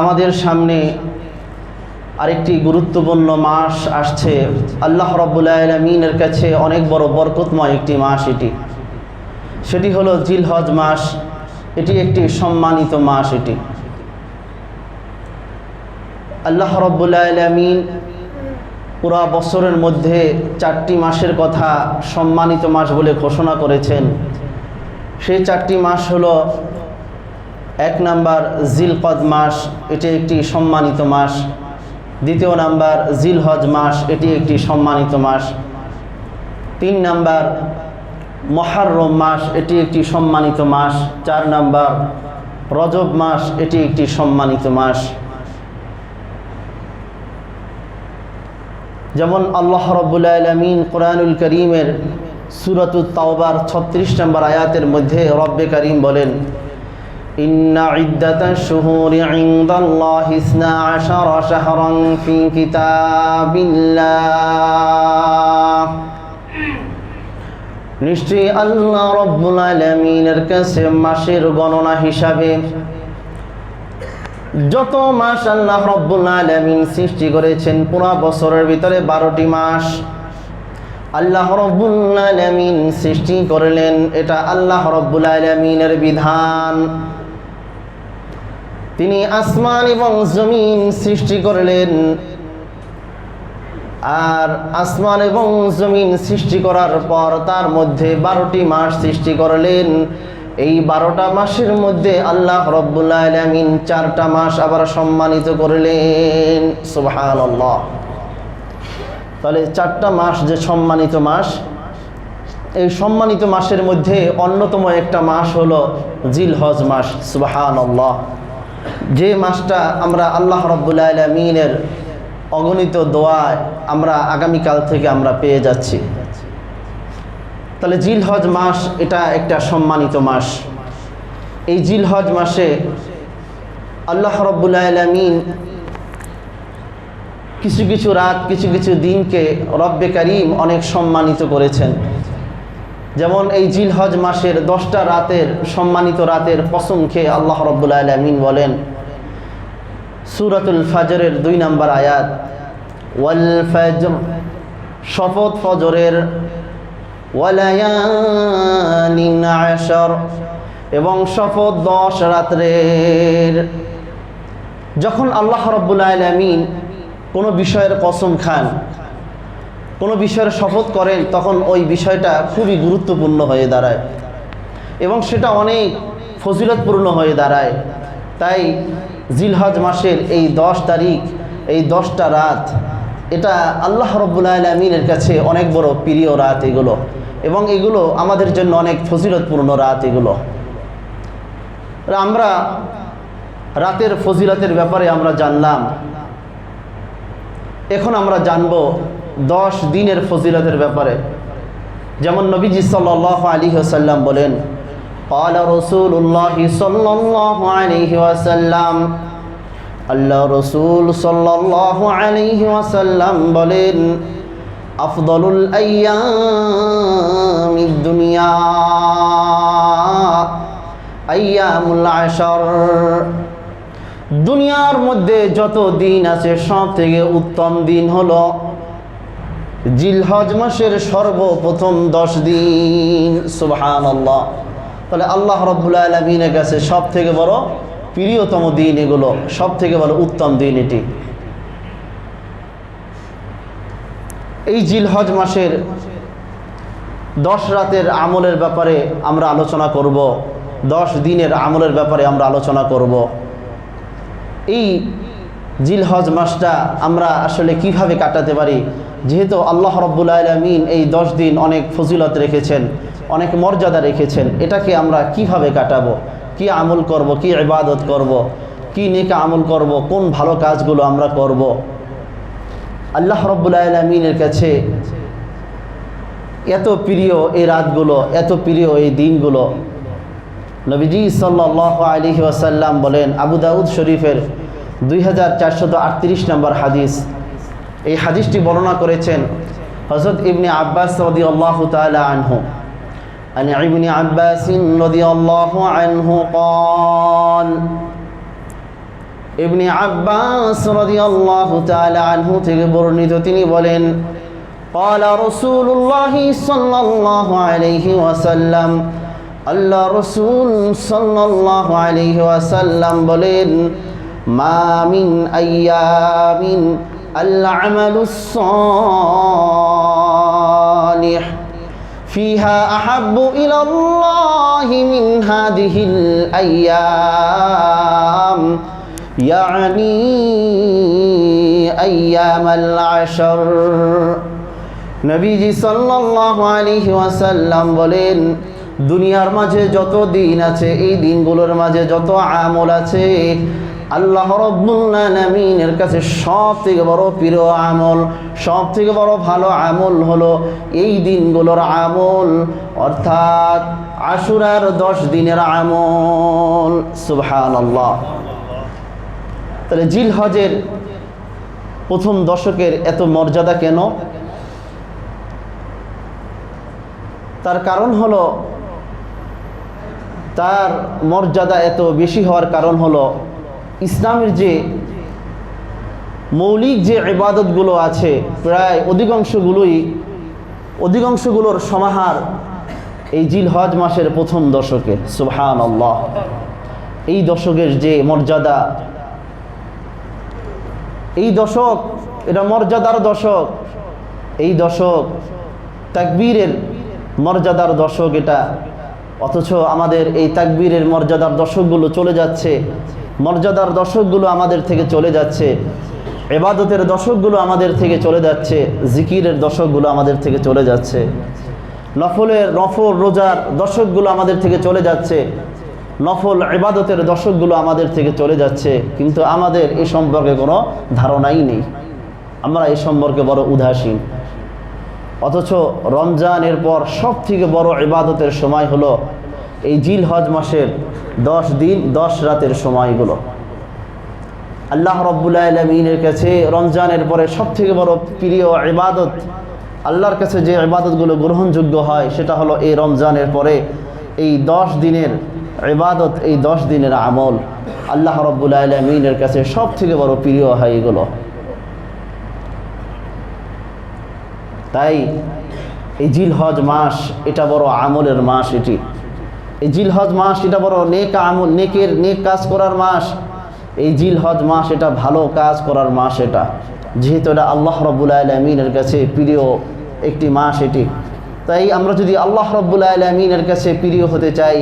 আমাদের সামনে আরেকটি গুরুত্বপূর্ণ মাস আসছে। আল্লাহ রাব্বুল আলামিনের কাছে অনেক বড় বরকতময় একটি মাস সেটি হলো জিলহজ মাস। এটি একটি সম্মানিত মাস। আল্লাহ রাব্বুল আলামিন পুরা বছরের মধ্যে 4টি মাসের কথা সম্মানিত মাস বলে ঘোষণা করেছেন। সেই 4টি মাস হলো, 1 নাম্বার জিলকদ মাস, এটি একটি সম্মানিত মাস। 2 নাম্বার জিলহজ মাস, এটি একটি সম্মানিত মাস। 3 নাম্বার মুহররম মাস, এটি একটি সম্মানিত মাস। 4 নাম্বার রজব মাস, এটি একটি সম্মানিত মাস। যেমন আল্লাহ রাব্বুল আলামিন কোরআনুল কারীমের সূরাতুত তাওবার 36 নম্বর আয়াতের মধ্যে রব্বে কারীম বলেন, ইন্না ইদ্দাতাশ শুহুরি ইনদাল্লাহি 12 শাহরান ফি কিতাবিল্লাহ। নিশ্চয়ই আল্লাহ রাব্বুল আলামিনের কাছে মাসের গণনা হিসাবে যত মাস আল্লাহ রাব্বুল আলামিন সৃষ্টি করেছেন, পুরো বছরের ভিতরে 12টি মাস আল্লাহ রাব্বুল আলামিন সৃষ্টি করলেন। এটা আল্লাহ রাব্বুল আলামিনের বিধান। তিনি আসমান এবং জমিন সৃষ্টি করলেন, আর আসমান এবং জমিন সৃষ্টি করার পর তার মধ্যে 12টি মাস সৃষ্টি করলেন। এই 12টা মাসের মধ্যে আল্লাহ রাব্বুল আলামিন 4টা মাস আবার সম্মানিত করলেন। সুবহানাল্লাহ। তাহলে 4টা মাস যে সম্মানিত মাস, এই সম্মানিত মাসের মধ্যে অন্যতম একটা মাস হলো জিলহজ মাস। সুবহানাল্লাহ। যে মাসটা আমরা আল্লাহ রাব্বুল আলামিনের অগণিত দোয়ায় আমরা আগামীকাল থেকে আমরা পেয়ে যাচ্ছি। তাহলে জিলহজ মাস এটা একটা সম্মানিত মাস। এই জিলহজ মাসে আল্লাহ রাব্বুল আলামিন কিছু কিছু রাত, কিছু কিছু দিনকে রব্বে কারীম অনেক সম্মানিত করেছেন। যেমন এই জিলহজ মাসের 10টা রাতের সম্মানিত রাতের কসম খেয়ে আল্লাহ রাব্বুল আলামিন বলেন সূরাতুল ফাজরের 2 নম্বর আয়াত, ওয়াল ফাজর, শপথ ফজরের, ওয়ালায়ালিন আশর, এবং শপথ 10 রাত্রের। যখন আল্লাহ রাব্বুল আলামিন কোনো বিষয়ের কসম খান, কোনো বিষয়ের শপথ করেন, তখন ওই বিষয়টা খুবই গুরুত্বপূর্ণ হয়ে দাঁড়ায় এবং সেটা অনেক ফজিলতপূর্ণ হয়ে দাঁড়ায়। তাই জিলহজ মাসের এই 10 তারিখ, এই 10টা রাত, এটা আল্লাহ রাব্বুল আলামিনের কাছে অনেক বড় প্রিয় রাত এগুলো, এবং এগুলো আমাদের জন্য অনেক ফজিলতপূর্ণ রাত এগুলো। আমরা রাতের ফজিলতের ব্যাপারে আমরা জানলাম। এখন আমরা জানব 10 দিনের ফজিলতের ব্যাপারে। যেমন নবীজি সাল্লাল্লাহু আলাইহি ওয়াসাল্লাম বলেন, ক্বালা রাসূলুল্লাহি সাল্লাল্লাহু আলাইহি ওয়াসাল্লাম, আল্লাহ রাসূল সাল্লাল্লাহু আলাইহি ওয়াসাল্লাম বলেন, আফদালুল আইয়ামিদ দুনিয়া আইয়ামুল আশর। দুনিয়ার মধ্যে যত দিন আছে সব থেকে উত্তম দিন হলো জিলহজ মাসের সর্বপ্রথম 10 দিন। সুবহানাল্লাহ। তাহলে আল্লাহ রাব্বুল আলামিনের কাছে সব থেকে বড় প্রিয়তম দিন এগুলো, সব থেকে বড় উত্তম দিন এটি। এই জিলহজ মাসের 10 রাতের আমলের ব্যাপারে আমরা আলোচনা করব, 10 দিনের আমলের ব্যাপারে আমরা আলোচনা করব। এই জিলহজ মাসটা আমরা আসলে কিভাবে কাটাতে পারি, যেহেতু আল্লাহ রাব্বুল আলামিন এই 10 দিন অনেক ফজিলত রেখেছেন, অনেক মর্যাদা রেখেছেন, এটাকে আমরা কিভাবে কাটাবো, কি আমল করব, কি ইবাদত করব, কি নেক আমল করব, কোন ভালো কাজগুলো আমরা করব। আল্লাহ রাব্বুল আলামিনের কাছে এত প্রিয় এই রাতগুলো, এত প্রিয় এই দিনগুলো। নবীজি সাল্লাল্লাহু আলাইহি ওয়াসাল্লাম বলেন, আবু দাউদ শরীফের 2438 নম্বর হাদিস, এই হাদিসটি বর্ণনা করেছেন হযরত ইবনে আব্বাস রাদিয়াল্লাহু তাআলা আনহু। عن ابن عباس رضي الله عنه قال ইবনে আব্বাস রাদিয়াল্লাহু তাআলা আনহু থেকে বর্ণিত, তিনি বলেন قال رسول الله صلى الله عليه وسلم আল্লাহ রাসূল সাল্লাল্লাহু আলাইহি ওয়াসাল্লাম বলেন মা মিন আইয়ামিন আল আমালুস সালিহ فيها أحب إلى الله من هذه الأيام يعني أيام العشر নবীজি সাল্লাল্লাহু আলাইহি ওয়াসাল্লাম বলেন দুনিয়ার মাঝে যত দিন আছে, এই দিনগুলোর মাঝে যত আমল আছে, আল্লাহ রাব্বুল আলামিনের কাছে সবথেকে বড় প্রিয় আমল, সবথেকে বড় ভালো আমল হলো এই দিনগুলোর আমল, অর্থাৎ আশুরার 10 দিনের আমল। সুবহানাল্লাহ। তাহলে জিলহজের প্রথম দশকের এত মর্যাদা কেন? তার কারণ হলো, তার মর্যাদা এত বেশি হওয়ার কারণ হলো ইসলামের যে মৌলিক যে ইবাদতগুলো আছে প্রায় অধিকাংশগুলোর সমাহার এই জিলহজ মাসের প্রথম দশকে। সুবহানাল্লাহ। এই দশকের যে মর্যাদা, এই দশক এটা মর্যাদার দশক, এই দশক তাকবীরের মর্যাদার দশক এটা। অথচ আমাদের এই তাকবীরের মর্যাদার দশকগুলো চলে যাচ্ছে, মর্যাদার দশকগুলো আমাদের থেকে চলে যাচ্ছে, ইবাদতের দশকগুলো আমাদের থেকে চলে যাচ্ছে, জিকিরের দশকগুলো আমাদের থেকে চলে যাচ্ছে, নফল রোজার দশকগুলো আমাদের থেকে চলে যাচ্ছে, নফল ইবাদতের দশকগুলো আমাদের থেকে চলে যাচ্ছে। কিন্তু আমাদের এই সম্পর্কে কোনো ধারণাই নেই, আমরা এই সম্পর্কে বড় উদাসীন। অথচ রমজানের পর সব থেকে বড় ইবাদতের সময় হলো এই জিলহজ মাসের 10 দিন 10 রাতের সময়গুলো। আল্লাহ রাব্বুল আলামিনের কাছে রমজানের পরে সব থেকে বড় প্রিয় ইবাদত, আল্লাহর কাছে যে ইবাদতগুলো গ্রহণযোগ্য হয় সেটা হলো এই রমজানের পরে এই 10 দিনের ইবাদত, এই 10 দিনের আমল আল্লাহ রাব্বুল আলামিনের কাছে সব থেকে বড় প্রিয় হয় এগুলো। তাই এই জিলহজ মাস এটা বড় আমলের মাস, এই জিলহজ মাস এটা বড় নেক আমল, নেক কাজ করার মাস। এই জিলহজ মাস এটা ভালো কাজ করার মাস, এটা যেহেতু এটা আল্লাহ রাব্বুল আলামিনের কাছে প্রিয় একটি মাস এটি। তাই আমরা যদি আল্লাহ রাব্বুল আলামিনের কাছে প্রিয় হতে চাই,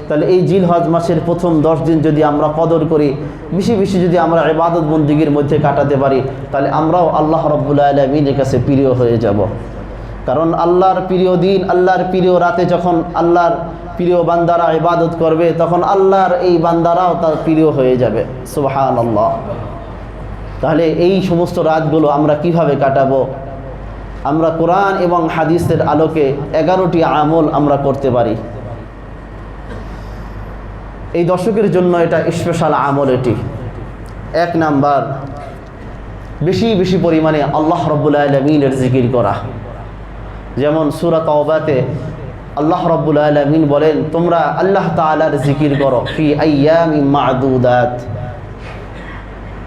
তাহলে এই জিলহজ মাসের প্রথম 10 দিন যদি আমরা কদর করি, বেশি বেশি যদি আমরা ইবাদত বন্দেগীর মধ্যে কাটাতে পারি, তাহলে আমরাও আল্লাহ রাব্বুল আলামিনের কাছে প্রিয় হয়ে যাব। কারণ আল্লাহর প্রিয় দিন, আল্লাহর প্রিয় রাতে যখন আল্লাহর প্রিয় বান্দারা ইবাদত করবে, তখন আল্লাহর এই বান্দারাও তার প্রিয় হয়ে যাবে। সুবহানাল্লাহ। তাহলে এই সমস্ত রাতগুলো আমরা কিভাবে কাটাবো? আমরা কোরআন এবং হাদিসের আলোকে 11টি আমল আমরা করতে পারি। এই দশকের জন্য এটা স্পেশাল আমল। এটি 1 নাম্বার, বেশি বেশি পরিমাণে আল্লাহ রাব্বুল আলামিনের জিকির করা। যেমন সূরা তাওবাতে আল্লাহ রাব্বুল আলামিন বলেন, তোমরা আল্লাহ তাআলার জিকির করো ফি আইয়ামিন মা'দুদাত,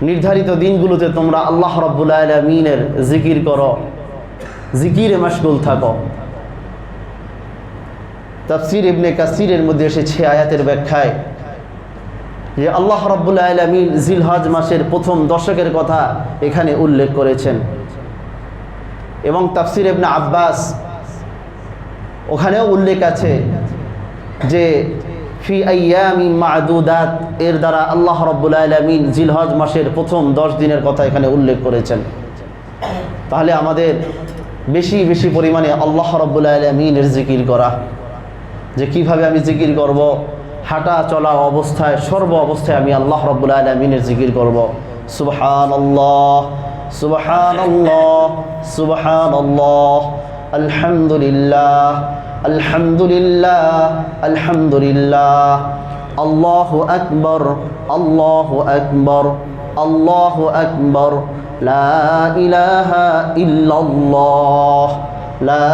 নির্ধারিত দিনগুলোতে তোমরা আল্লাহ রাব্বুল আলামিনের জিকির করো, জিকিরে মশগুল থাকো। তাফসীর ইবনে কাসিরের মধ্যে এসেছে আয়াতের ব্যাখ্যায় যে আল্লাহ রাব্বুল আলামিন জিলহজ মাসের প্রথম দশকের কথা এখানে উল্লেখ করেছেন। এবং তাফসীর ইবনে আব্বাস ওখানেও উল্লেখ আছে যে ফি আইয়ামিন মা'দুদাত, এর দ্বারা আল্লাহ রাব্বুল আলামিন জিলহজ মাসের প্রথম 10 দিনের কথা এখানে উল্লেখ করেছেন। তাহলে আমাদের বেশি বেশি পরিমাণে আল্লাহ রাব্বুল আলামিনের জিকির করা। যে কিভাবে আমি জিকির করব? হাঁটা চলা অবস্থায়, সর্ব অবস্থায় আমি আল্লাহ রাব্বুল আলামিনের জিকির করব। সুবহানাল্লাহ, সুবহানাল্লাহ, সুবহানাল্লাহ, আলহামদুলিল্লাহ, আলহামদুলিল্লাহ, আলহামদুলিল্লাহ, আল্লাহু আকবার, আল্লাহু আকবার, আল্লাহু আকবার, লা ইলাহা ইল্লাল্লাহ, লা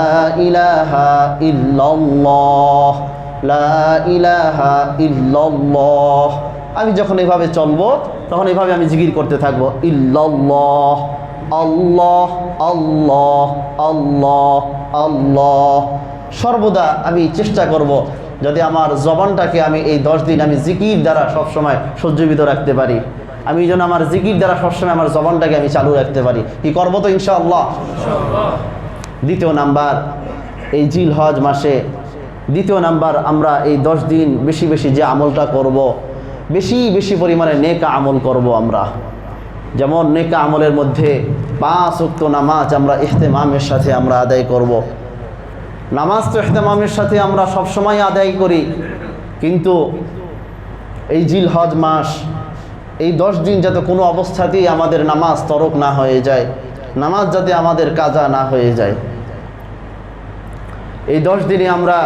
ইলাহা ইল্লাল্লাহ, লা ইলাহা ইল্লাল্লাহ। আমি যখন এভাবে চলবো তখন এভাবে আমি জিকির করতে থাকবো, ইল্লাল্লাহ, আল্লাহ আল্লাহ আল্লাহ আল্লাহ। সর্বদা আমি চেষ্টা করব যদি আমার জবানটাকে আমি এই 10 দিন আমি জিকির দ্বারা সবসময় সজ্জীবিত রাখতে পারি। আমি যেন আমার জিকির দ্বারা সবসময় আমার জবানটাকে আমি চালু রাখতে পারি। কি করবো তো ইনশাআল্লাহ। দ্বিতীয় নাম্বার, এই জিলহজ মাসে দ্বিতীয় নাম্বার, আমরা এই 10 দিন বেশি বেশি যে আমলটা করব, বেশি বেশি পরিমাণে নেক আমল করব আমরা। যেমন নেক আমলের মধ্যে 5 ওয়াক্ত নামাজ আমরা ইহতেমামের সাথে আমরা আদায় করব। নামাজ তো ইহতেমামের সাথে আমরা সবসময় আদায় করি, কিন্তু এই জিলহজ মাস, এই 10 দিন যাতে কোনো অবস্থাতেই আমাদের নামাজ তরক না হয়ে যায়, নামাজ যাতে আমাদের কাজা না হয়ে যায়। এই 10 দিনে আমরা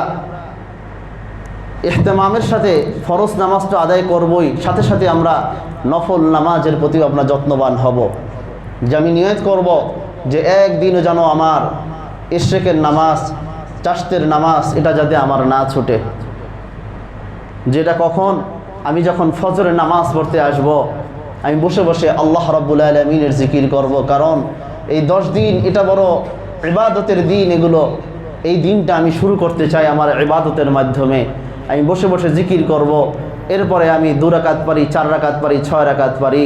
ইহতেমামের সাথে ফরজ নামাজটা আদায় করবই, সাথে সাথে আমরা নফল নামাজের প্রতি আমরা যত্নবান হব। যে আমি নিয়ত করব যে একদিনও যেন আমার ইশরাকের নামাজ, চাশতের নামাজ এটা যাতে আমার না ছুটে। যেটা কখন, আমি যখন ফজরের নামাজ পড়তে আসব, আমি বসে বসে আল্লাহ রাব্বুল আলামিনের জিকির করব। কারণ এই 10 দিন এটা বড় ইবাদতের দিন। এগুলো, এই দিনটা আমি শুরু করতে চাই আমার ইবাদতের মাধ্যমে। আমি বসে বসে জিকির করব। এরপরে আমি 2 রাকাত পারি, 4 রাকাত পারি, 6 রাকাত পারি,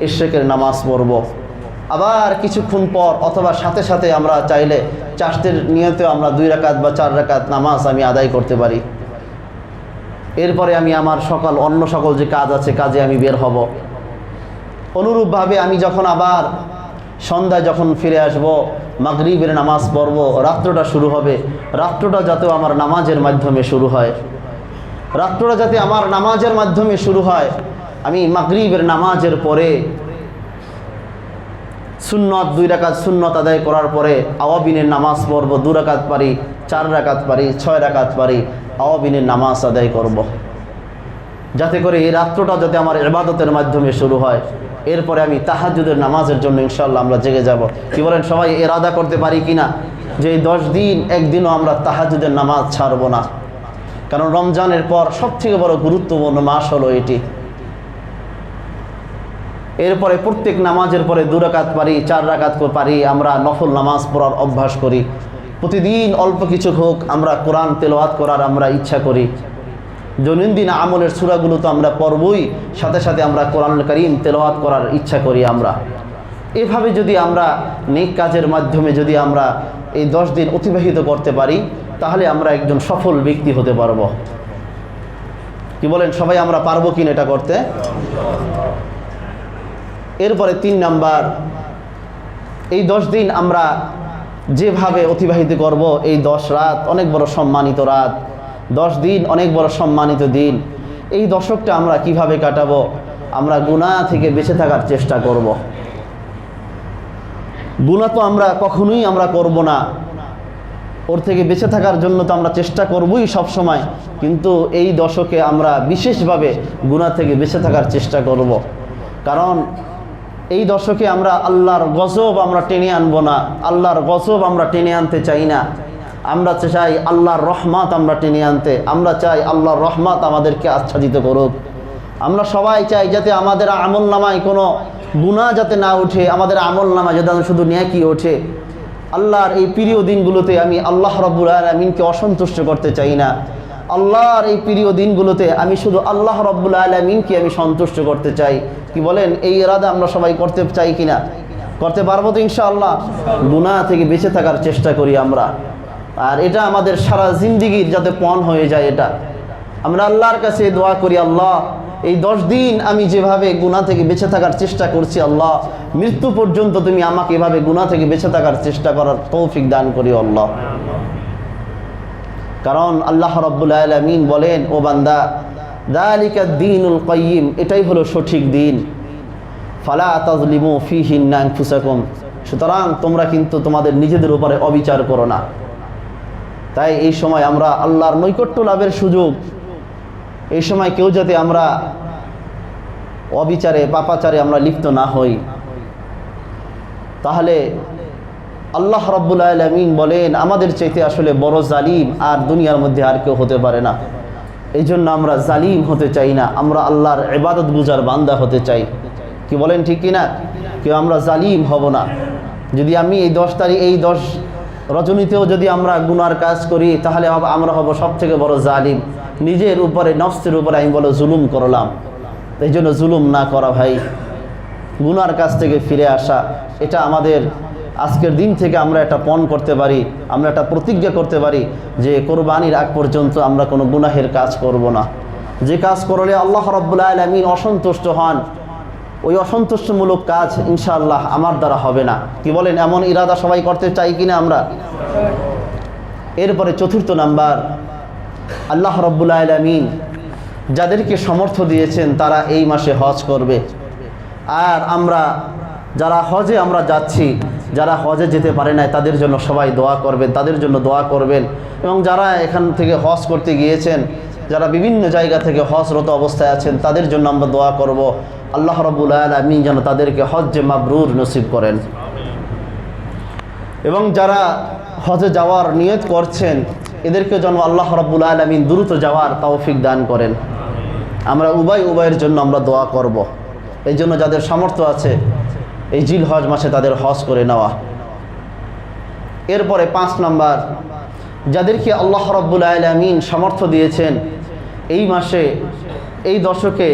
ইশরাকের নামাজ পড়ব। আবার কিছুক্ষণ পর অথবা সাথে সাথে আমরা চাইলে চাশতের নিয়তে আমরা 2 রাকাত বা 4 রাকাত নামাজ আমি আদায় করতে পারি। এরপরে আমি আমার অন্য সকল যে কাজ আছে কাজে আমি বের হব। অনুরূপভাবে আমি যখন আবার সন্ধ্যায় যখন ফিরে আসব, মাগরিবের নামাজ পড়ব, রাত্রটা শুরু হবে। রাত্রটা যাতে আমার নামাজের মাধ্যমে শুরু হয়, রাত্রটা যাতে আমার নামাজের মাধ্যমে শুরু হয়। আমি মাগরিবের নামাজের পরে সুন্নত 2 রাকাত সুন্নত আদায় করার পরে আওয়াবিনের নামাজ পড়ব। 2 রাকাত পারি, 4 রাকাত পারি, 6 রাকাত পারি, আওয়াবিনের নামাজ আদায় করব, যাতে করে এই রাত্রটা যাতে আমার ইবাদতের মাধ্যমে শুরু হয়। এরপরে আমি তাহাজ্জুদের নামাজের জন্য ইনশাআল্লাহ আমরা জেগে যাব। কি বলেন সবাই ইরাদা করতে পারি কিনা যে এই 10 দিন একদিনও আমরা তাহাজ্জুদের নামাজ ছাড়ব না? কারণ রমজানের পর সবথেকে বড় গুরুত্বপূর্ণ মাস হলো এটি। এরপরে প্রত্যেক নামাজের পরে 2 রাকাত পারি, 4 রাকাত পারি, আমরা নফল নামাজ পড়ার অভ্যাস করি। প্রতিদিন অল্প কিছু হোক আমরা কোরআন তেলাওয়াত করার আমরা ইচ্ছা করি। দৈনন্দিন আমলের সূরাগুলো তো আমরা পড়বই, সাথে সাথে আমরা কোরআনুল কারীম তেলাওয়াত করার ইচ্ছা করি আমরা। এভাবে যদি আমরা নেক কাজের মাধ্যমে যদি আমরা এই 10 দিন অতিবাহিত করতে পারি, তাহলে আমরা একজন সফল ব্যক্তি হতে পারব। কি বলেন সবাই, আমরা পারবো কিনা এটা করতে? এরপরে 3 নাম্বার, এই 10 দিন আমরা যেভাবে অতিবাহিত করব, এই 10 রাত অনেক বড় সম্মানিত রাত, 10 দিন অনেক বড় সম্মানিত দিন। এই দশকটা আমরা কিভাবে কাটাবো? আমরা গুনাহ থেকে বেঁচে থাকার চেষ্টা করব। গুনাহ তো আমরা কখনোই আমরা করব না, ওর থেকে বেঁচে থাকার জন্য তো আমরা চেষ্টা করবই সব সময়, কিন্তু এই দশকে আমরা বিশেষভাবে গুনাহ থেকে বেঁচে থাকার চেষ্টা করব। কারণ এই দশকে আমরা আল্লাহর গজব আমরা টেনে আনবো না, আল্লাহর গজব আমরা টেনে আনতে চাই না। আমরা চাই আল্লাহর রহমত আমরা টেনে আনতে, আমরা চাই আল্লাহর রহমত আমাদেরকে আচ্ছাদিত করুক। আমরা সবাই চাই যাতে আমাদের আমল নামায় কোনো গুনাহ যাতে না উঠে, আমাদের আমল নামায় যাতে শুধু নেকি ওঠে। আল্লাহর এই প্রিয় দিনগুলোতে আমি আল্লাহ রাব্বুল আলামিনকে অসন্তুষ্ট করতে চাই না। আল্লাহর এই প্রিয় দিনগুলোতে আমি শুধু আল্লাহ রাব্বুল আলামিনকে আমি সন্তুষ্ট করতে চাই। কি বলেন, এই ইরাদা আমরা সবাই করতে চাই কিনা? করতে পারবো তো ইনশাআল্লাহ? গুনাহ থেকে বেঁচে থাকার চেষ্টা করি আমরা, আর এটা আমাদের সারা জিন্দেগির যাতে পণ হয়ে যায়। এটা আমরা আল্লাহর কাছে দোয়া করি, আল্লাহ এই 10 দিন আমি যেভাবে গুনাহ থেকে বেঁচে থাকার চেষ্টা করছি, আল্লাহ মৃত্যু পর্যন্ত তুমি আমাকে এভাবে গুনাহ থেকে বেঁচে থাকার চেষ্টা করার তৌফিক দান করি আল্লাহ। কারণ আল্লাহ রাব্বুল আলামিন বলেন, ও বান্দা, যালিকা দ্বীনুল কাইয়্যিম, এটাই হলো সঠিক দিন। ফালা তাজলিমু ফীহিন্না আনফুসাকুম, সুতরাং তোমরা কিন্তু তোমাদের নিজেদের উপরে অবিচার করো না। তাই এই সময় আমরা আল্লাহর নৈকট্য লাভের সুযোগ, এই সময় কেউ যাতে আমরা অবিচারে পাপাচারে আমরা লিপ্ত না হই। তাহলে আল্লাহ রাব্বুল আলামিন বলেন, আমাদের চাইতে আসলে বড় জালিম আর দুনিয়ার মধ্যে আর কেউ হতে পারে না। এই জন্য আমরা জালিম হতে চাই না, আমরা আল্লাহর ইবাদত গুজার বান্দা হতে চাই। কি বলেন ঠিক কিনা? কেউ আমরা জালিম হব না। যদি আমি এই 10 তারিখ এই 10 রজনীতেও যদি আমরা গুনার কাজ করি তাহলে আমরা হব সব থেকে বড় জালিম। নিজের উপরে নফসের উপরে আমি বলো জুলুম করলাম। এই জন্য জুলুম না করা ভাই, গুনার কাছ থেকে ফিরে আসা, এটা আমাদের আজকের দিন থেকে আমরা একটা পণ করতে পারি, আমরা একটা প্রতিজ্ঞা করতে পারি যে কোরবানির আগ পর্যন্ত আমরা কোনো গুনাহের কাজ করব না। যে কাজ করলে আল্লাহ রাব্বুল আলামিন অসন্তুষ্ট হন, ওই অসন্তুষ্টমূলক কাজ ইনশাআল্লাহ আমার দ্বারা হবে না। কি বলেন? এমন ইরাদা সবাই করতে চাই কিনা আমরা? এরপরে চতুর্থ নাম্বার, আল্লাহ রাব্বুল আলামিন যাদেরকে সামর্থ্য দিয়েছেন তারা এই মাসে হজ করবে। আর আমরা যারা হজে আমরা যাচ্ছি, যারা হজে যেতে পারে না তাদের জন্য সবাই দোয়া করবেন, তাদের জন্য দোয়া করবেন। এবং যারা এখান থেকে হজ করতে গিয়েছেন, যারা বিভিন্ন জায়গা থেকে হজরত অবস্থায় আছেন, তাদের জন্য আমরা দোয়া করব আল্লাহ রাব্বুল আলামিন যেন তাদেরকে হজ্জে মাবরুর নসিব করেন। এবং যারা হজে যাওয়ার নিয়ত করছেন এদেরকে যেন আল্লাহ রাব্বুল আলামিন দ্রুত যাওয়ার তৌফিক দান করেন। আমরা উভয়ের জন্য আমরা দোয়া করব। এই জন্য যাদের সামর্থ্য আছে এই জিলহজ মাসে তাদের হজ করে নেওয়া। এরপরে 5 নাম্বার, যাদেরকে আল্লাহ রাব্বুল আলামিন সামর্থ্য দিয়েছেন এই মাসে এই দশকে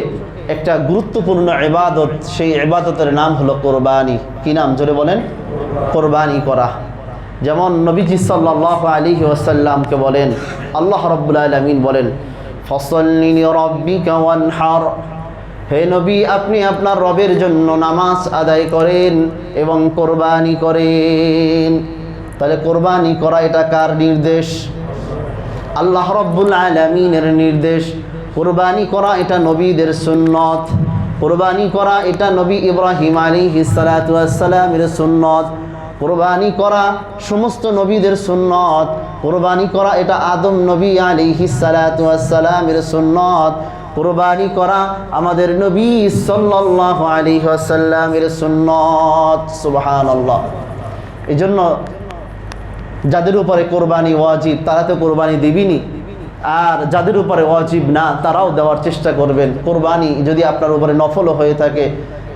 একটা গুরুত্বপূর্ণ ইবাদত, সেই ইবাদতের নাম হলো কোরবানি। কি নাম? জোরে বলেন। কোরবানি করা। যেমন নবীজি সাল্লাল্লাহু আলাইহি ওয়াসাল্লামকে বলেন, আল্লাহ রাব্বুল আলামিন বলেন, ফাসাল্লি লিরাব্বিকা ওয়ানহার, হে নবী আপনি আপনার রবের জন্য নামাজ আদায় করেন এবং কোরবানি করেন। তাহলে কোরবানি করা এটা কার নির্দেশ? আল্লাহ রাব্বুল আলামিনের নির্দেশ। কোরবানি করা এটা নবীদের সুন্নত। কোরবানি করা এটা নবী ইব্রাহিম আলাইহিস সালাতু ওয়াস সালামের সুন্নত। কোরবানি করা সমস্ত নবীদের সুন্নত। কোরবানি করা এটা আদম নবী আলাইহিস সালাতু ওয়াস সালামের সুন্নত। কোরবানি করা আমাদের নবী সাল্লাল্লাহু আলাইহি ওয়াসাল্লামের সুন্নত। সুবহানাল্লাহ। এজন্য যাদের উপরে কোরবানি ওয়াজিব তারা তো কোরবানি দিবেনই, আর যাদের উপরে ওয়াজিব না তারাও দেওয়ার চেষ্টা করবেন। কোরবানি যদি আপনার উপরে নফলও হয়ে থাকে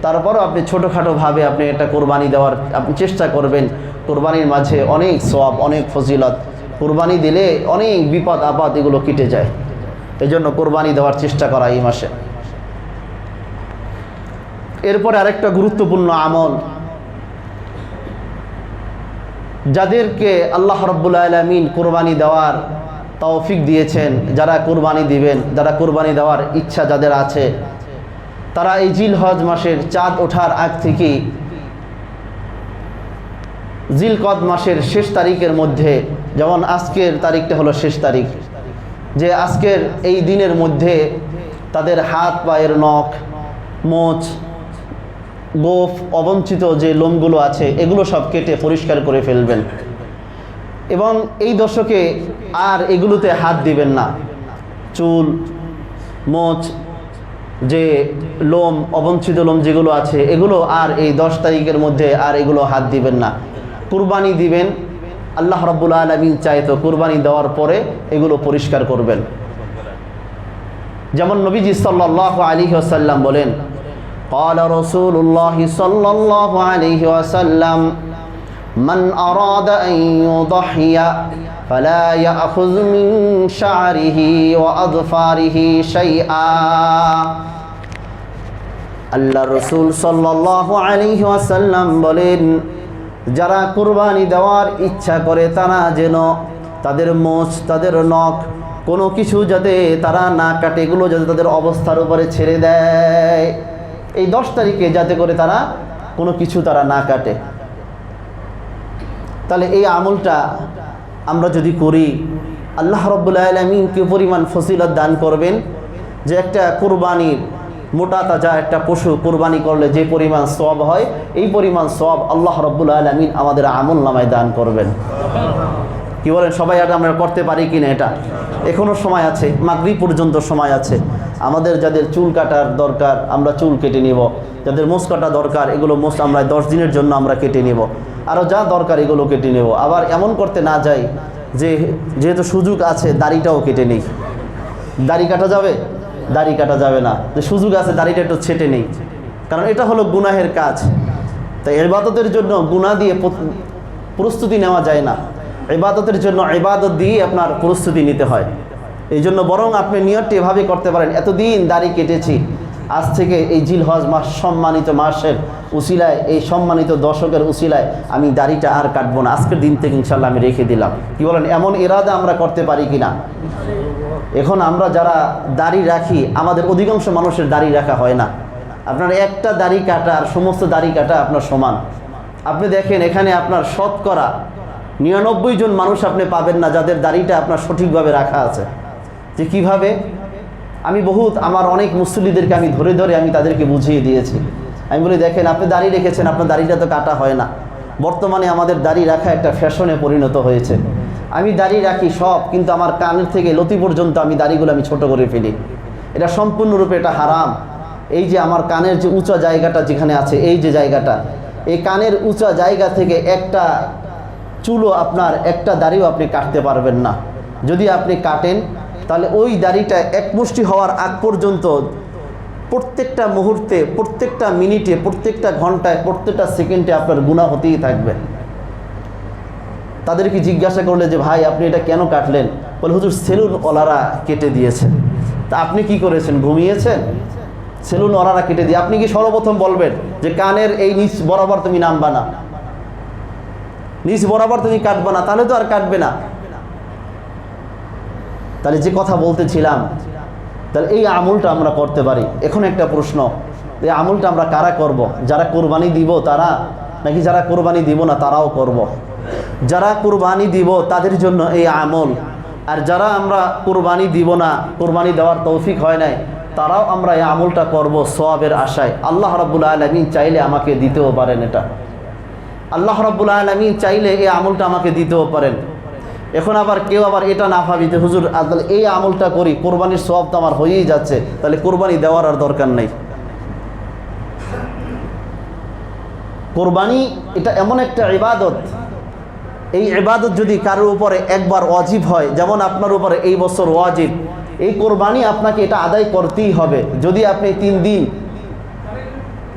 তারপরও আপনি ছোটোখাটোভাবে আপনি এটা কোরবানি দেওয়ার আপনি চেষ্টা করবেন। কোরবানির মাঝে অনেক সওয়াব, অনেক ফজিলত। কোরবানি দিলে অনেক বিপদ আপদ এগুলো কেটে যায়। এই জন্য কোরবানি দেওয়ার চেষ্টা করা এই মাসে। এরপরে আরেকটা গুরুত্বপূর্ণ আমল, যাদেরকে আল্লাহ রাব্বুল আলামিন কোরবানি দেওয়ার তৌফিক দিয়েছেন, যারা কোরবানি দিবেন, যারা কোরবানি দেওয়ার ইচ্ছা যাদের আছে, তারা এই জিলহজ মাসের চাঁদ ওঠার আগ থেকে জিলকদ মাসের শেষ তারিখের মধ্যে, যেমন আজকের তারিখটা হলো শেষ তারিখ, যে আজকের এই দিনের মধ্যে তাদের হাত পায়ের নখ, মোচ, গোফ, অবঞ্চিত যে লোমগুলো আছে এগুলো সব কেটে পরিষ্কার করে ফেলবেন। এবং এই দশকে আর এগুলোতে হাত দিবেন না। চুল, মোচ, যে লোম, অবঞ্চিত লোম যেগুলো আছে এগুলো আর এই 10 তারিখের মধ্যে আর এগুলো হাত দিবেন না। কুরবানি দিবেন, আল্লাহ রাব্বুল আলামিন চায় তো কুরবানি দেওয়ার পরে এগুলো পরিষ্কার করবেন। যেমন নবীজি সাল্লাল্লাহু আলাইহি ওয়াসাল্লাম বলেন, قال رسول الله صلى الله عليه وسلم من أراد أن يضحي فلا يأخذ من شعره وأظفاره شيئا। আল্লাহ রসুল সাল্লাল্লাহু আলাইহি ওয়াসাল্লাম বলেন, যারা কুরবানি দেওয়ার ইচ্ছা করে তারা যেন তাদের মোচ, তাদের নখ কোনো কিছু যাতে তারা না কাটে, এগুলো যাতে তাদের অবস্থার উপরে ছেড়ে দেয়। এই 10 তারিখে যাতে করে তারা কোনো কিছু তারা না কাটে। তাহলে এই আমলটা আমরা যদি করি আল্লাহ রাব্বুল আলামিন কি পরিমাণ ফজিলত দান করবেন, যে একটা কুরবানির মোটা তাজা একটা পশু কুরবানি করলে যে পরিমাণ সওয়াব হয় এই পরিমাণ সওয়াব আল্লাহ রাব্বুল আলামিন আমাদের আমল নামায় দান করবেন। কি বলেন? সবাই এটা আমরা করতে পারি কিনা? এটা এখনও সময় আছে, মাগরিব পর্যন্ত সময় আছে। আমাদের যাদের চুল কাটার দরকার আমরা চুল কেটে নিব, যাদের মোষ কাটা দরকার এগুলো মোষ আমরা 10 দিনের জন্য আমরা কেটে নিব, আরও যা দরকার এগুলো কেটে নেব। আবার এমন করতে না যাই যে যেহেতু সুযোগ আছে দাড়িটাও কেটে নেই। দাড়ি কাটা যাবে? দাড়ি কাটা যাবে না। যে সুযোগ আছে দাড়িটা একটু ছেটে নেই, কারণ এটা হলো গুনাহের কাজ। তাই ইবাদতের জন্য গুনাহ দিয়ে প্রস্তুতি নেওয়া যায় না, ইবাদতের জন্য ইবাদত দিয়ে আপনার প্রস্তুতি নিতে হয়। এই জন্য বরং আপনি নিয়তটি এভাবে করতে পারেন, এতদিন দাড়ি কেটেছি, আজ থেকে এই জিলহজ মাস সম্মানিত মাসের উসিলায়, এই সম্মানিত দশকের উসিলায় আমি দাড়িটা আর কাটবো না, আজকের দিন থেকে ইনশাল্লাহ আমি রেখে দিলাম। কি বলেন, এমন ইরাদা আমরা করতে পারি কি না? এখন আমরা যারা দাড়ি রাখি, আমাদের অধিকাংশ মানুষের দাড়ি রাখা হয় না। আপনার একটা দাড়ি কাটা আর সমস্ত দাড়ি কাটা আপনার সমান। আপনি দেখেন এখানে আপনার শতকরা 99 জন মানুষ আপনি পাবেন না যাদের দাড়িটা আপনার সঠিকভাবে রাখা আছে। যে কিভাবে, আমি আমার অনেক মুসল্লিদেরকে আমি ধরে ধরে আমি তাদেরকে বুঝিয়ে দিয়েছি। আমি বলি, দেখেন আপনি দাড়ি রেখেছেন, আপনার দাড়িটা তো কাটা হয় না। বর্তমানে আমাদের দাড়ি রাখা একটা ফ্যাশনে পরিণত হয়েছে। আমি দাড়ি রাখি সব, কিন্তু আমার কানের থেকে লতি পর্যন্ত আমি দাড়িগুলো আমি ছোট করে ফেলি। এটা সম্পূর্ণরূপে এটা হারাম। এই যে আমার কানের যে উঁচা জায়গাটা যেখানে আছে, এই যে জায়গাটা, এই কানের উঁচা জায়গা থেকে একটা চুলও আপনার, একটা দাড়িও আপনি কাটতে পারবেন না। যদি আপনি কাটেন তাহলে ওই দাড়িটা এক মুষ্টি হওয়ার আগ পর্যন্ত প্রত্যেকটা মুহূর্তে, প্রত্যেকটা মিনিটে, প্রত্যেকটা ঘন্টায়, প্রত্যেকটা সেকেন্ডে আপনার গুনাহ হতেই থাকবে। তাদেরকে জিজ্ঞাসা করলে যে ভাই আপনি এটা কেন কাটলেন? বলে হুজুর সেলুনওয়ালারা কেটে দিয়েছেন। তা আপনি কি করেছেন? ঘুমিয়েছেন? সেলুনওয়ালারা কেটে দিয়ে আপনি কি সর্বপ্রথম বলবেন যে কানের এই নিচ বরাবর তুমি নামবা না, নিচ বরাবর তুমি কাটবা না? তাহলে তো আর কাটবে না। তাহলে যে কথা বলতেছিলাম, তাহলে এই আমলটা আমরা করতে পারি। এখন একটা প্রশ্ন, এই আমলটা আমরা কারা করব? যারা কোরবানি দিব তারা, নাকি যারা কোরবানি দিব না তারাও করব? যারা কোরবানি দিব তাদের জন্য এই আমল, আর যারা আমরা কোরবানি দিব না, কোরবানি দেওয়ার তৌফিক হয় নাই, তারাও আমরা এই আমলটা করব সওয়াবের আশায়। আল্লাহ রাব্বুল আলামিন চাইলে আমাকে দিতেও পারেন এটা। আল্লাহ রাব্বুল আলামিন চাইলে এই আমলটা আমাকে দিতেও পারেন। এখন আবার কেউ আবার এটা না ভাবি যে হুজুর তাহলে এই আমলটা করি, কোরবানির সওয়াব তো আমার হয়েই যাচ্ছে, তাহলে কোরবানি দেওয়ার আর দরকার নেই। কোরবানি এটা এমন একটা ইবাদত, এই ইবাদত যদি কারোর উপরে একবার ওয়াজিব হয়, যেমন আপনার উপরে এই বছর ওয়াজিব, এই কোরবানি আপনাকে এটা আদায় করতেই হবে। যদি আপনি 3 দিন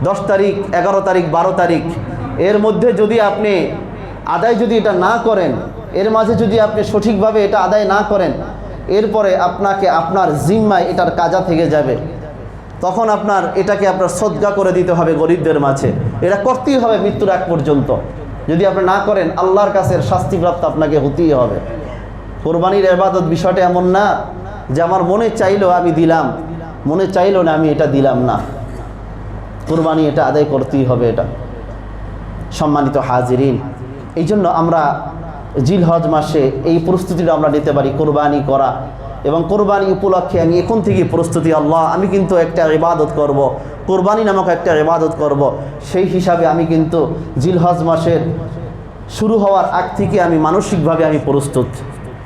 10 তারিখ, 11 তারিখ, 12 তারিখ এর মধ্যে যদি আপনি আদায় যদি এটা না করেন, এর মাঝে যদি আপনি সঠিকভাবে এটা আদায় না করেন, এরপরে আপনাকে আপনার জিম্মায় এটার কাজা থেকে যাবে। তখন আপনার এটাকে আপনার সদকা করে দিতে হবে গরিবদের মাঝে। এটা করতেই হবে মৃত্যুর আগ পর্যন্ত। যদি আপনি না করেন আল্লাহর কাছে শাস্তিপ্রাপ্ত আপনাকে হতেই হবে। কোরবানির ইবাদত বিষয়টা এমন না যে আমার মনে চাইলো আমি দিলাম, মনে চাইলো না আমি এটা দিলাম না। কোরবানি এটা আদায় করতেই হবে। এটা সম্মানিত হাজিরিন, এই জন্য আমরা জিলহজ মাসে এই প্রস্তুতিটা আমরা নিতে পারি কোরবানি করা। এবং কোরবানি উপলক্ষে আমি এখন থেকে প্রস্তুতি, আল্লাহ আমি কিন্তু একটা ইবাদত করব, কোরবানি নামক একটা ইবাদত করব, সেই হিসাবে আমি কিন্তু জিলহজ মাসের শুরু হওয়ার আগ থেকে আমি মানসিকভাবে আমি প্রস্তুত,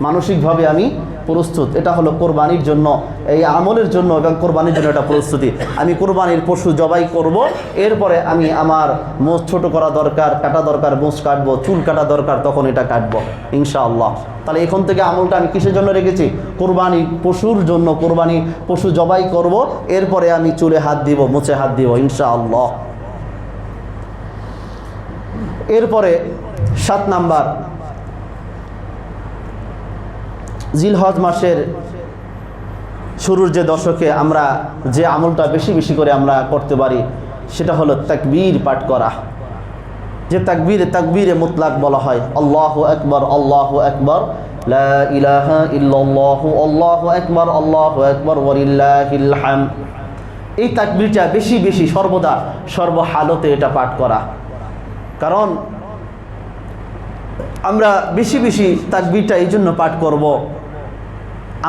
মানসিকভাবে আমি প্রস্তুত। এটা হলো কোরবানির জন্য, এই আমলের জন্য এবং কোরবানির জন্য এটা প্রস্তুতি। আমি কোরবানির পশু জবাই করব, এরপরে আমি আমার মোষ ছোটো করা দরকার, কাটা দরকার, মোষ কাটবো, চুল কাটা দরকার, তখন এটা কাটবো ইনশাআল্লাহ। তাহলে এখন থেকে আমলটা আমি কিসের জন্য রেখেছি? কোরবানি পশুর জন্য। কোরবানি পশু জবাই করব, এরপরে আমি চুলে হাত দিব, মোচে হাত দিব ইনশাআল্লাহ। এরপরে 7 নাম্বার, জিলহজ মাসের শুরুর যে দশকে আমরা যে আমলটা বেশি বেশি করে আমরা করতে পারি সেটা হলো তাকবীর পাঠ করা। যে তাকবীরে মুতলাক বলা হয়, আল্লাহু আকবার, আল্লাহু আকবার, লা ইলাহা ইল্লাল্লাহু, আল্লাহু আকবার, আল্লাহু আকবার, ওয়ালিল্লাহিল হামদ। এই তাকবীরটা বেশি বেশি সর্বদা সর্বহালতে এটা পাঠ করা। কারণ আমরা বেশি বেশি তাকবীরটা এই জন্য পাঠ করব,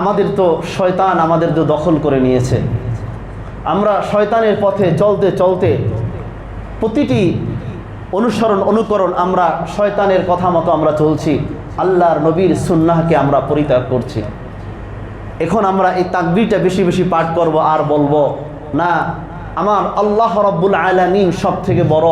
আমাদের তো শয়তান আমাদের তো দখল করে নিয়েছে। আমরা শয়তানের পথে চলতে চলতে প্রতিটি অনুকরণ আমরা শয়তানের কথা মতো আমরা চলছি, আল্লাহর নবীর সুন্নাহকে আমরা পরিত্যাগ করছি। এখন আমরা এই তাকবীরটা বেশি বেশি পাঠ করব, আর বলবো না আমার আল্লাহ রাব্বুল আলামিন সব থেকে বড়।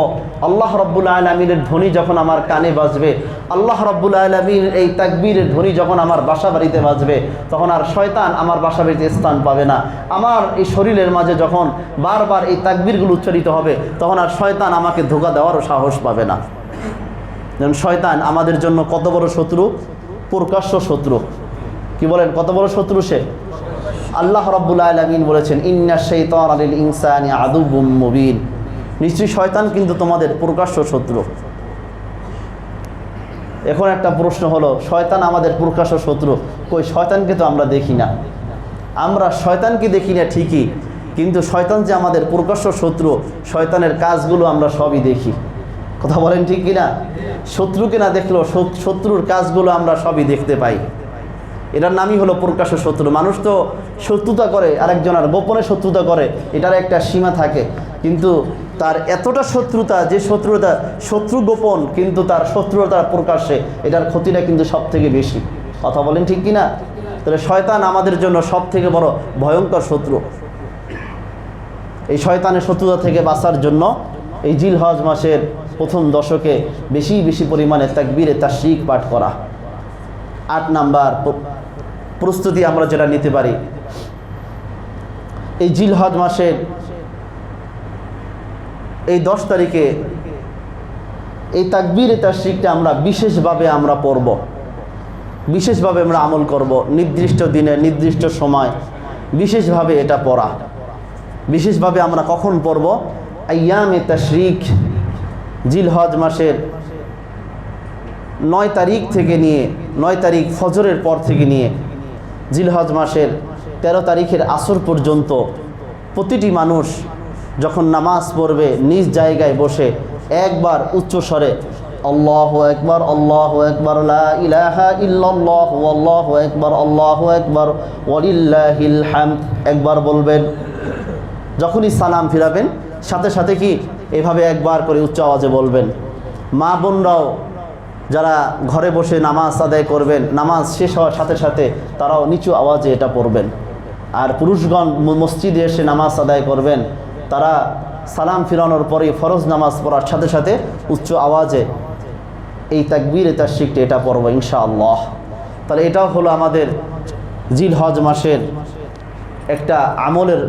আল্লাহ রাব্বুল আলামিনের ধ্বনি যখন আমার কানে বাজবে, আল্লাহ রাব্বুল আলামিন এই তাকবীরের ধ্বনি যখন আমার বাসা বাড়িতে বাজবে, তখন আর শয়তান আমার বাসা বাড়িতে স্থান পাবে না। আমার এই শরীরের মাঝে যখন বারবার এই তাকবীরগুলো উচ্চারিত হবে, তখন আর শয়তান আমাকে ধোঁকা দেওয়ারও সাহস পাবে না। যেমন শয়তান আমাদের জন্য কত বড় শত্রু, প্রকাশ্য শত্রু। কি বলেন, কত বড় শত্রু সে? আল্লাহ রাব্বুল আলামিন বলেছেন, ইন্না শাইতানা লিল ইনসানি আদুউম মুবিন, নিশ্চয়ই শয়তান কিন্তু তোমাদের প্রকাশ্য শত্রু। এখন একটা প্রশ্ন হলো, শয়তান আমাদের প্রকাশ্য শত্রু, কই শয়তানকে তো আমরা দেখি না। আমরা শয়তানকে দেখি না ঠিকই, কিন্তু শয়তান যে আমাদের প্রকাশ্য শত্রু, শয়তানের কাজগুলো আমরা সবই দেখি। কথা বলেন ঠিক কিনা? শত্রুকে না দেখলেও শত্রুর কাজগুলো আমরা সবই দেখতে পাই। এটার নামই হলো প্রকাশ্য শত্রু। মানুষ তো শত্রুতা করে আরেকজনের, গোপনে শত্রুতা করে, এটার একটা সীমা থাকে, কিন্তু তার এতটা শত্রুতা, যে শত্রু গোপন কিন্তু তার শত্রুতা প্রকাশ্যে, এটার ক্ষতিটা কিন্তু সব থেকে বেশি। কথা বলেন ঠিক কিনা? তাহলে শয়তান আমাদের জন্য সব থেকে বড় ভয়ঙ্কর শত্রু। এই শয়তানের শত্রুতা থেকে বাঁচার জন্য এই জিলহজ মাসের প্রথম দশকে বেশি বেশি পরিমাণে তাকবীরে তাশরিক পাঠ করা। 8 নাম্বার প্রস্তুতি আমরা যেটা নিতে পারি, এই জিলহজ মাসের এই 10 তারিখে এই তাকবীরে তাশরিকটা আমরা বিশেষভাবে আমরা পড়ব, বিশেষভাবে আমরা আমল করব। নির্দিষ্ট দিনে নির্দিষ্ট সময় বিশেষভাবে এটা পড়া। বিশেষভাবে আমরা কখন পড়ব? আইয়ামে তাশরিক, জিলহজ মাসের 9 তারিখ থেকে নিয়ে, 9 তারিখ ফজরের পর থেকে নিয়ে জিলহজ মাসের 13 তারিখের আসর পর্যন্ত প্রতিটি মানুষ যখন নামাজ পড়বে নিজ জায়গায় বসে একবার উচ্চ স্বরে আল্লাহু আকবার, আল্লাহু আকবার, লা ইলাহা ইল্লাল্লাহু, আল্লাহু আকবার, আল্লাহু আকবার, ওয়ালিল্লাহিল হামদ একবার বলবেন। যখনই সালাম ফিরাবেন সাথে সাথে কি এভাবে একবার করে উচ্চ আওয়াজে বলবেন। মা বোনরাও যারা ঘরে বসে নামাজ আদায় করবেন, নামাজ শেষ হওয়ার সাথে সাথে তারাও নিচু আওয়াজে এটা পড়বেন। আর পুরুষগণ মসজিদে এসে নামাজ আদায় করবেন, তারা সালাম ফিরানোর পরে ফরজ নামাজ পড়ার সাথে সাথে উচ্চ আওয়াজে এই তাকবীরে তাশরিকটা এটা পড়ব ইনশাআল্লাহ। তাহলে এটাও হলো আমাদের জিলহজ মাসের একটা আমলের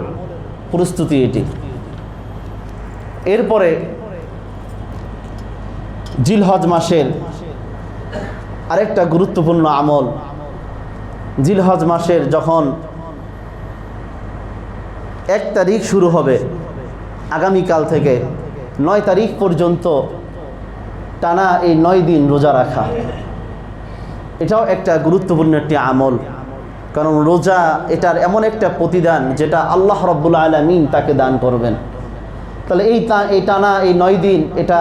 প্রস্তুতি এটি। এরপরে জিলহজ মাসের আরেকটা গুরুত্বপূর্ণ আমল, জিলহজ মাসের যখন 1 তারিখ শুরু হবে, আগামীকাল থেকে 9 তারিখ পর্যন্ত টানা এই 9 দিন রোজা রাখা, এটাও একটা গুরুত্বপূর্ণ একটি আমল। কারণ রোজা এটার এমন একটা প্রতিদান যেটা আল্লাহ রাব্বুল আলামিন তাকে দান করবেন। তাহলে এই টানা এই 9 দিন এটা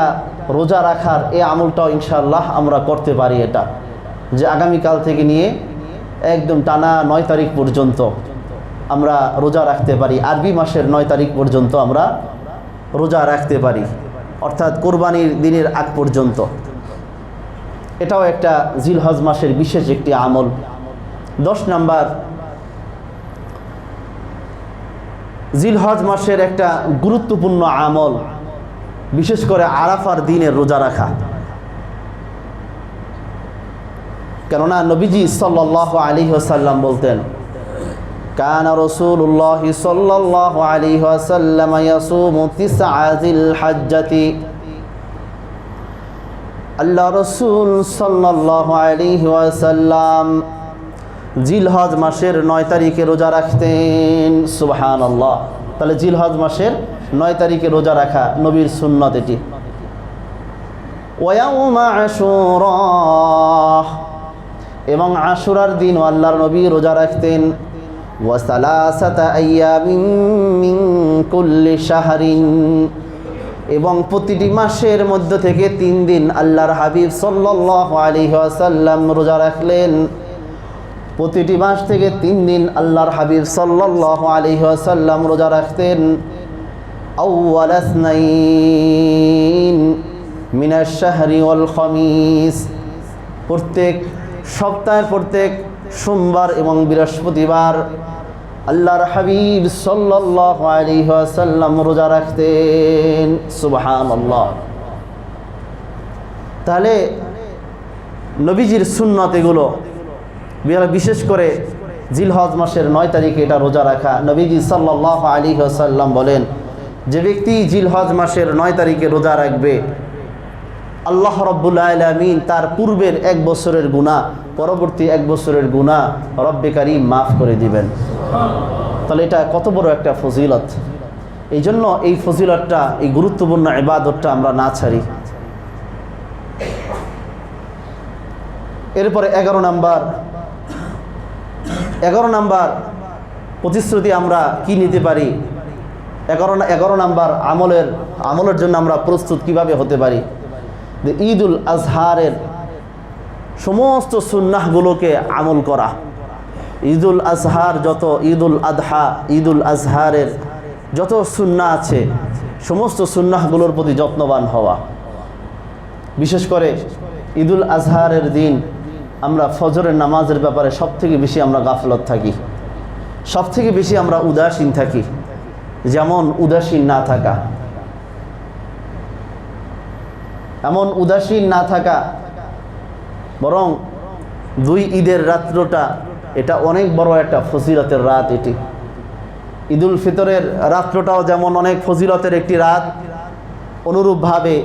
রোজা রাখার এই আমলটাও ইনশাআল্লাহ আমরা করতে পারি। এটা যে আগামীকাল থেকে নিয়ে একদম টানা 9 তারিখ পর্যন্ত আমরা রোজা রাখতে পারি। আরবি মাসের 9 তারিখ পর্যন্ত আমরা রোজা রাখতে পারি, অর্থাৎ কোরবানির দিনের আগ পর্যন্ত। এটাও একটা জিলহজ মাসের বিশেষ একটি আমল। 10 নাম্বার, জিলহজ মাসের একটা গুরুত্বপূর্ণ আমল, বিশেষ করে আরাফার দিনের রোজা রাখা। কেননা নবীজি সাল্লাল্লাহু আলাইহি ওয়াসাল্লাম বলতেন, কানা রাসূলুল্লাহি সাল্লাল্লাহু আলাইহি ওয়াসাল্লাম ইয়াসুমু 9 জিল হজ্জাতি। আল্লাহ রাসূল সাল্লাল্লাহু আলাইহি ওয়াসাল্লাম জিলহজ মাসের 9 তারিখে রোজা রাখতেন। সুবহানাল্লাহ। তাহলে জিলহজ মাসের 9 তারিখে রোজা রাখা নবীর সুন্নাত এটি। ওয়ায়াউমা আশুরা, এবং আশুরার দিন আল্লাহর নবী রোজা রাখতেন। ওয়া সালাসাতা আইয়ামিন মিন কুল্লি শাহরিন, এবং প্রতিটি মাসের মধ্য থেকে 3 দিন আল্লাহর হাবিব সাল্লাল্লাহু আলাইহি ওয়াসাল্লাম রোজা রাখলেন। প্রতিটি মাস থেকে 3 দিন আল্লাহর হাবিব সাল্লাল্লাহু আলাইহি ওয়াসাল্লাম রোজা রাখতেন। আউয়াল ইসনাইন মিনাশ শাহরি ওয়াল খামিস, প্রত্যেক সপ্তাহের প্রত্যেক সোমবার এবং বৃহস্পতিবার আল্লাহর হাবিব সাল্লাল্লাহু আলাইহি ওয়াসাল্লাম রোজা রাখতেন। সুবহানাল্লাহ। তাহলে নবীজির সুন্নাত এগুলো, বিশেষ করে জিলহজ মাসের 9 তারিখে এটা রোজা রাখা। নবীজি সাল্লাল্লাহু আলাইহি ওয়াসাল্লাম বলেন, যে ব্যক্তি জিলহজ মাসের 9 তারিখে রোজা রাখবে, আল্লাহ রাব্বুল আলামিন তার পূর্বের 1 বছরের গুনাহ, পরবর্তী 1 বছরের গুনাহ রব্বে কারীম মাফ করে দিবেন। তাহলে এটা কত বড় একটা ফজিলত। এই জন্য এই ফজিলতটা, এই গুরুত্বপূর্ণ ইবাদতটা আমরা না ছাড়ি। এরপরে 11 নাম্বার প্রতিশ্রুতি আমরা কি নিতে পারি? 11 নাম্বার আমলের জন্য আমরা প্রস্তুত কিভাবে হতে পারি? যে ঈদুল আজহারের সমস্ত সুন্নাহগুলোকে আমল করা। ঈদুল আজহার যত, ঈদুল আদহা, ঈদুল আজহারের যত সুন্নাহ আছে, সমস্ত সুন্নাহগুলোর প্রতি যত্নবান হওয়া। বিশেষ করে ঈদুল আজহারের দিন আমরা ফজরের নামাজের ব্যাপারে সবথেকে বেশি আমরা গাফলত থাকি, সবথেকে বেশি আমরা উদাসীন থাকি। যেমন উদাসীন না থাকা, এমন উদাসীন না থাকা, বরং 2 ঈদের রাত্রটা এটা অনেক বড় একটা ফজিলতের রাত। এটি ঈদুল ফিতরের রাত্রটাও যেমন অনেক ফজিলতের একটি রাত, অনুরূপভাবে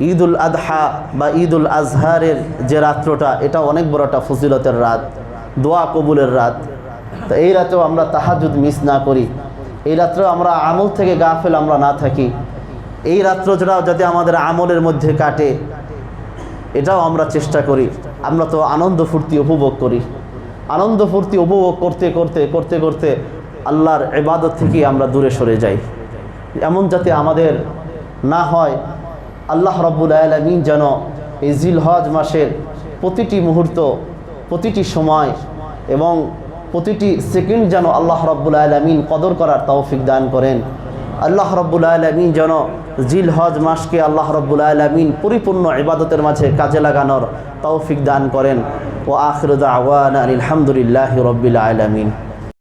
ঈদুল আদহা বা ঈদুল আজহারের যে রাত্রটা এটা অনেক বড় একটা ফজিলতের রাত, দোয়া কবুলের রাত। তো এই রাতেও আমরা তাহাজ্জুদ মিস না করি, এই রাত্রেও আমরা আমল থেকে গাফেল আমরা না থাকি, এই রাত্রটাও যাতে আমাদের আমলের মধ্যে কাটে এটাও আমরা চেষ্টা করি। আমরা তো আনন্দ ফুর্তি উপভোগ করি, আনন্দ ফুর্তি উপভোগ করতে করতে করতে করতে আল্লাহর ইবাদত থেকে আমরা দূরে সরে যাই। এমন যাতে আমাদের না হয়। আল্লাহ রাব্বুল আলামিন যেন এই জিলহজ মাসের প্রতিটি মুহূর্ত, প্রতিটি সময় এবং প্রতিটি সেকেন্ড যেন আল্লাহ রাব্বুল আলামিন কদর করার তৌফিক দান করেন। আল্লাহ রাব্বুল আলামিন যেন জিলহজ মাসকে আল্লাহ রাব্বুল আলামিন পরিপূর্ণ ইবাদতের মাঝে কাজে লাগানোর তৌফিক দান করেন। ও আখিরু দাওয়ানা আলহামদুলিল্লাহি রাব্বিল আলামিন।